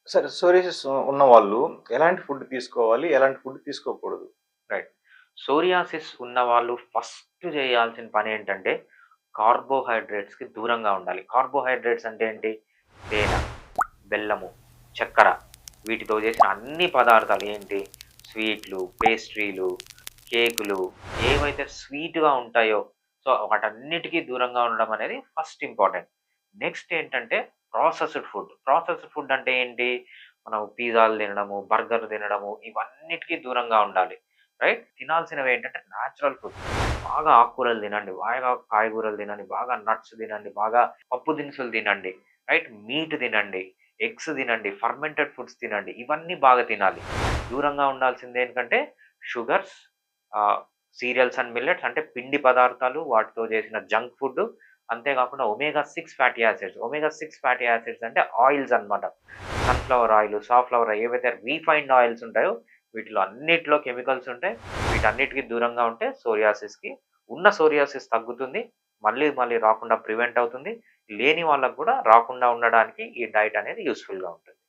సరే సోరియాసిస్ ఉన్నవాళ్ళు ఎలాంటి ఫుడ్ తీసుకోవాలి? ఎలాంటి ఫుడ్ తీసుకోకూడదు? రైట్. సోరియాసిస్ ఉన్నవాళ్ళు ఫస్ట్ చేయాల్సిన పనేంటంటే, కార్బోహైడ్రేట్స్‌కి దూరంగా ఉండాలి. కార్బోహైడ్రేట్స్ అంటే ఏంటి? తేనె, బెల్లము, చక్కెర వీటితో చేసిన అన్ని పదార్థాలు ఏంటి? స్వీట్లు, పేస్ట్రీలు, కేకులు ఏవైతే స్వీట్‌గా ఉంటాయో, సో వాటన్నిటికి దూరంగా ఉండడం అనేది ఫస్ట్ ఇంపార్టెంట్. నెక్స్ట్ ఏంటంటే ప్రాసెస్డ్ ఫుడ్. ప్రాసెస్డ్ ఫుడ్ అంటే ఏంటి? మనం పిజ్జాలు తినడము, బర్గర్‌లు తినడము ఇవన్నిటికి దూరంగా ఉండాలి. రైట్? తినాల్సినవేంటంటే నేచురల్ ఫుడ్. బాగా ఆకుకూరలు తినండి, బాగా కాయగూరలు తినండి, బాగా నట్స్ తినండి, బాగా పప్పు దినుసులు తినండి. రైట్? మీట్ తినండి, ఎగ్స్ తినండి, ఫర్మెంటెడ్ ఫుడ్స్ తినండి. ఇవన్నీ బాగా తినాలి. దూరంగా ఉండాల్సిందేంటంటే షుగర్స్, సీరియల్స్ అండ్ మిల్లెట్స్ అంటే పిండి పదార్థాలు, వాటితో చేసిన జంక్ ఫుడ్. అంతేకాకుండా omega 6 fatty acids. Omega 6 fatty acids అంటే ఆయిల్స్ అన్నమాట. సన్‌ఫ్లవర్ ఆయిల్, సాఫ్లవర్ ఏవైతే రీఫైన్డ్ ఆయిల్స్ ఉంటాయో వీటిలో అన్నిట్లో కెమికల్స్ ఉంటాయి. వీటన్నిటికి దూరంగా ఉంటే ఉన్న సోరియాసిస్ తగ్గుతుంది. మళ్ళీ మళ్ళీ రాకుండా ప్రివెంట్ అవుతుంది. లేని వాళ్ళకి కూడా రాకుండా ఉండడానికి ఈ డైట్ అనేది యూజ్‌ఫుల్‌గా ఉంటుంది.